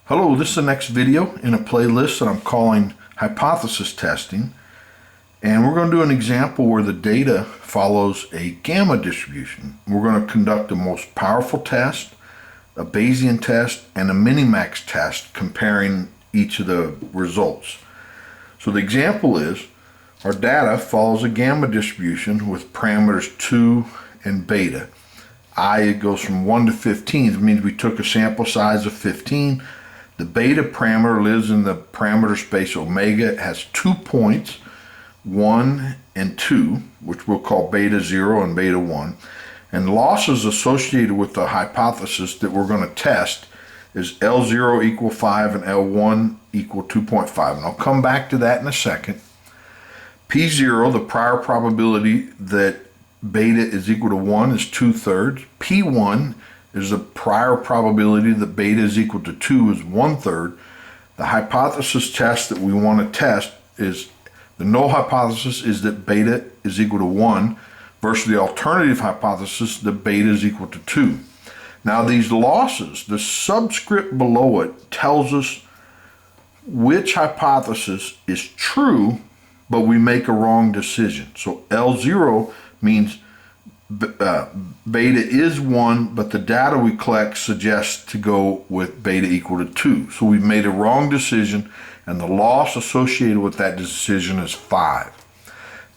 Hello, this is the next video in a playlist that I'm calling hypothesis testing, and we're going to do an example where the data follows a gamma distribution. We're going to conduct the most powerful test, a Bayesian test, and a Minimax test comparing each of the results. So the example is our data follows a gamma distribution with parameters 2 and beta. It goes from 1 to 15. It means we took a sample size of 15. The beta parameter lives in the parameter space omega. It has 2 points, 1 and 2, which we'll call beta 0 and beta 1. And losses associated with the hypothesis that we're going to test is L0 equal 5 and L1 equal 2.5. And I'll come back to that in a second. P0, the prior probability that beta is equal to 1, is 2/3. P1 is the prior probability that beta is equal to 2 is 1/3. The hypothesis test that we want to test is the null hypothesis is that beta is equal to 1 versus the alternative hypothesis that beta is equal to 2. Now these losses, the subscript below it tells us which hypothesis is true, but we make a wrong decision. So L0 means beta is 1, but the data we collect suggests to go with beta equal to 2. So we've made a wrong decision, and the loss associated with that decision is 5.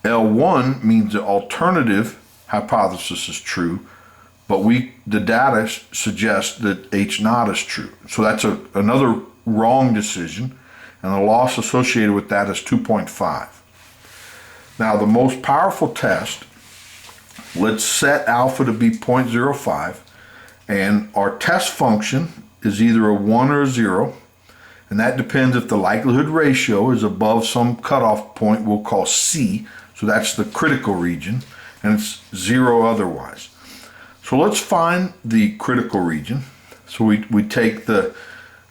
L1 means the alternative hypothesis is true, but the data suggests that H0 is true. So that's another wrong decision, and the loss associated with that is 2.5. Now the most powerful test, let's set alpha to be 0.05, and our test function is either a 1 or a 0, and that depends if the likelihood ratio is above some cutoff point we'll call C, so that's the critical region, and it's 0 otherwise. So let's find the critical region. So we take the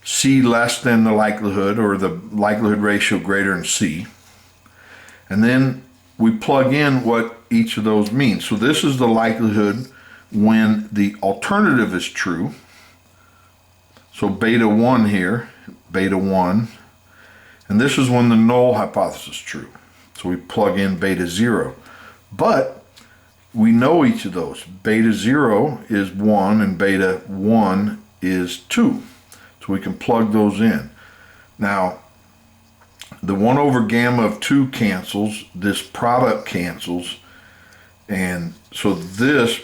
C less than the likelihood, or the likelihood ratio greater than C, and then we plug in what each of those means. So this is the likelihood when the alternative is true. So beta 1 here, beta 1. And this is when the null hypothesis is true. So we plug in beta 0. But we know each of those. Beta 0 is 1 and beta 1 is 2. So we can plug those in. Now, the 1 over gamma of 2 cancels, this product cancels, and so this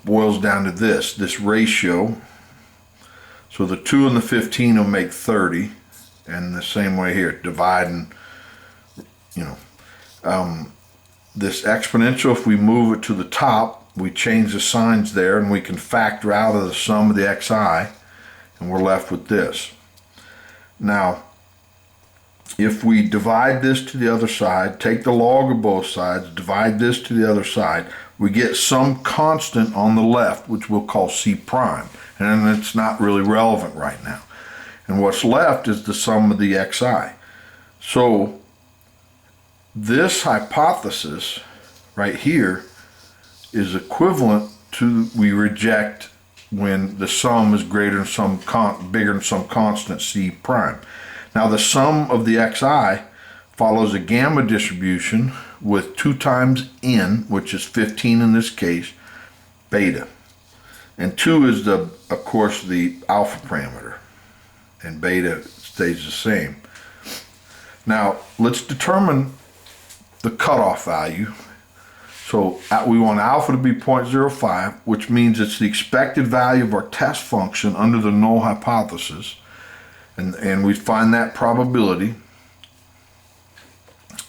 boils down to this ratio. So the 2 and the 15 will make 30, and the same way here, dividing, this exponential, if we move it to the top, we change the signs there, and we can factor out of the sum of the xi, and we're left with this. Now, if we divide this to the other side, take the log of both sides, divide this to the other side, we get some constant on the left, which we'll call C prime. And it's not really relevant right now. And what's left is the sum of the xi. So this hypothesis right here is equivalent to we reject when the sum is greater than bigger than some constant C prime. Now the sum of the xi follows a gamma distribution with 2 times n, which is 15 in this case, beta. And 2 is, of course, the alpha parameter, and beta stays the same. Now let's determine the cutoff value. So we want alpha to be 0.05, which means it's the expected value of our test function under the null hypothesis. And we find that probability,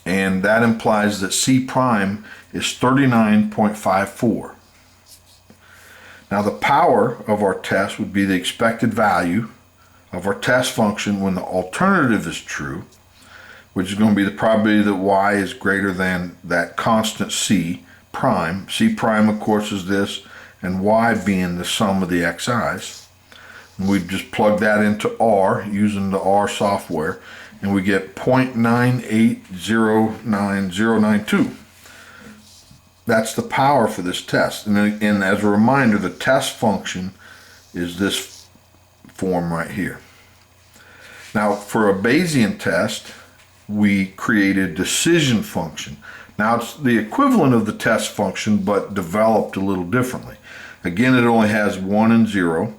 and that implies that C prime is 39.54. Now the power of our test would be the expected value of our test function when the alternative is true, which is going to be the probability that y is greater than that constant C prime. C prime, of course, is this, and y being the sum of the xi's. And we just plug that into R using the R software, and we get 0.9809092. That's the power for this test. And as a reminder, the test function is this form right here. Now, for a Bayesian test, we create a decision function. Now, it's the equivalent of the test function, but developed a little differently. Again, it only has 1 and 0,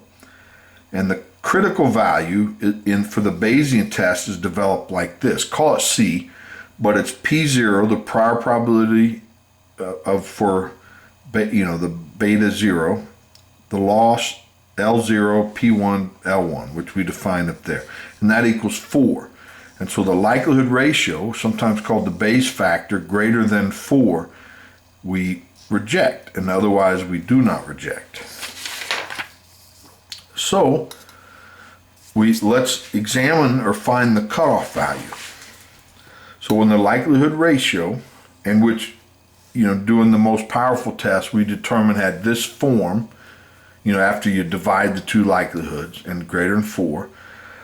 and the critical value for the Bayesian test is developed like this. Call it C, but it's P0, the prior probability for the beta 0, the loss L0, P1, L1, which we define up there, and that equals 4. And so the likelihood ratio, sometimes called the Bayes factor, greater than 4, we reject, and otherwise we do not reject. So let's examine or find the cutoff value. So when the likelihood ratio, in which, doing the most powerful test, we determined had this form, after you divide the two likelihoods, and greater than 4.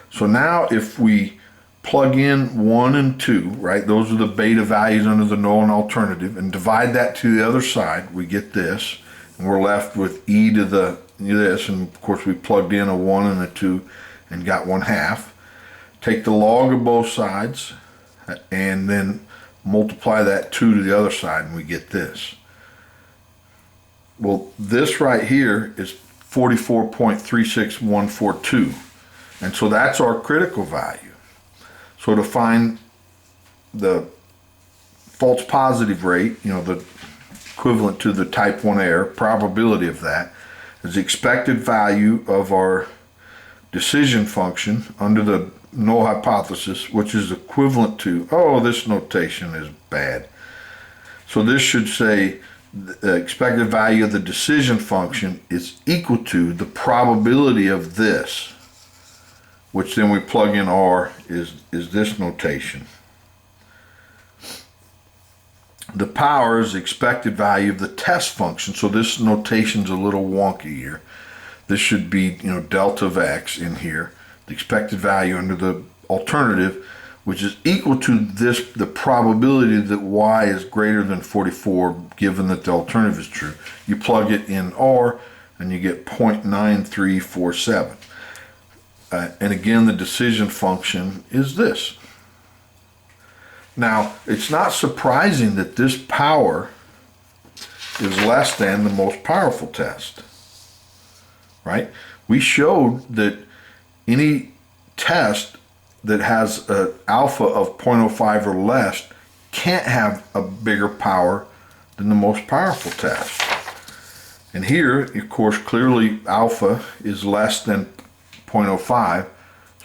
So now if we plug in 1 and 2, right? Those are the beta values under the null and alternative, and divide that to the other side, we get this, and we're left with e to the this, and of course we plugged in a 1 and a 2 and got 1/2. Take the log of both sides and then multiply that 2 to the other side, and we get this. Well, this right here is 44.36142, and so that's our critical value. So to find the false positive rate, the equivalent to the type 1 error, probability of that, is the expected value of our decision function under the null hypothesis, which is equivalent to, this notation is bad. So this should say the expected value of the decision function is equal to the probability of this, which then we plug in R is this notation. The power is the expected value of the test function, so this notation's a little wonky here. This should be, delta of x in here, the expected value under the alternative, which is equal to the probability that y is greater than 44, given that the alternative is true. You plug it in R, and you get 0.9347. And again, the decision function is this. Now, it's not surprising that this power is less than the most powerful test, right? We showed that any test that has an alpha of 0.05 or less can't have a bigger power than the most powerful test. And here, of course, clearly alpha is less than 0.05,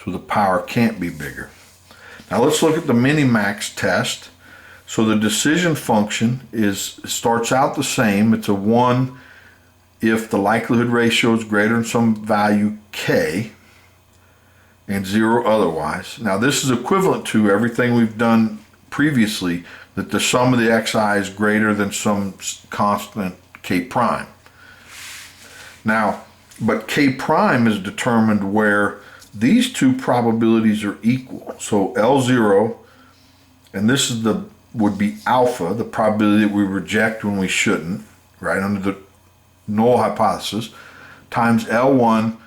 so the power can't be bigger. Now let's look at the Minimax test. So the decision function starts out the same. It's a 1 if the likelihood ratio is greater than some value k, and 0 otherwise. Now this is equivalent to everything we've done previously, that the sum of the xi is greater than some constant k prime. Now, but k prime is determined where these two probabilities are equal. So L0, and this is would be alpha, the probability that we reject when we shouldn't, right, under the null hypothesis, times L1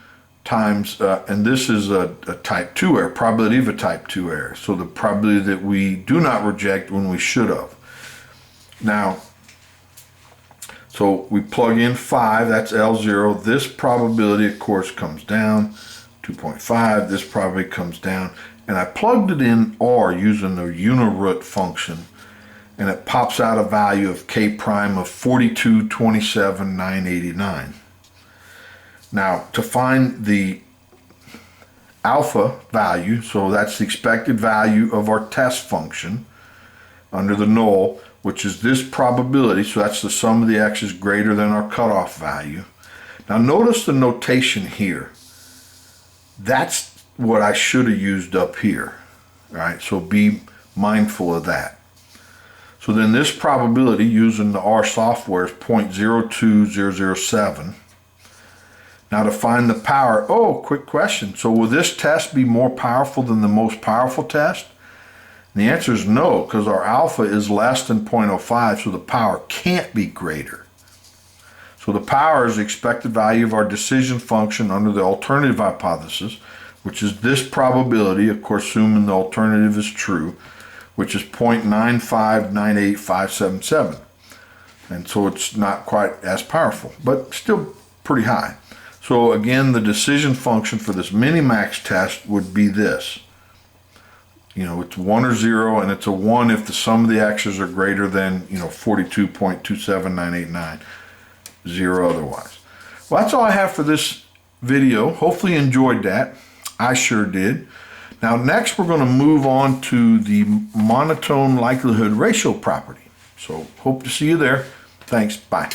times, and this is a type 2 error, probability of a type 2 error. So the probability that we do not reject when we should have. Now, so we plug in 5, that's L0. This probability, of course, comes down, 2.5. This probability comes down. And I plugged it in R using the uniroot function, and it pops out a value of k prime of 42,27,989. Now, to find the alpha value, so that's the expected value of our test function under the null, which is this probability, so that's the sum of the x's greater than our cutoff value. Now notice the notation here. That's what I should have used up here, right? So be mindful of that. So then this probability using the R software is 0.02007. Now to find the power, quick question. So will this test be more powerful than the most powerful test? And the answer is no, because our alpha is less than 0.05, so the power can't be greater. So the power is the expected value of our decision function under the alternative hypothesis, which is this probability, of course, assuming the alternative is true, which is 0.9598577. And so it's not quite as powerful, but still pretty high. So again, the decision function for this minimax test would be this. You know, it's 1 or 0, and it's a 1 if the sum of the x's are greater than, 42.27989, 0 otherwise. Well, that's all I have for this video. Hopefully you enjoyed that. I sure did. Now next we're going to move on to the monotone likelihood ratio property. So hope to see you there. Thanks. Bye.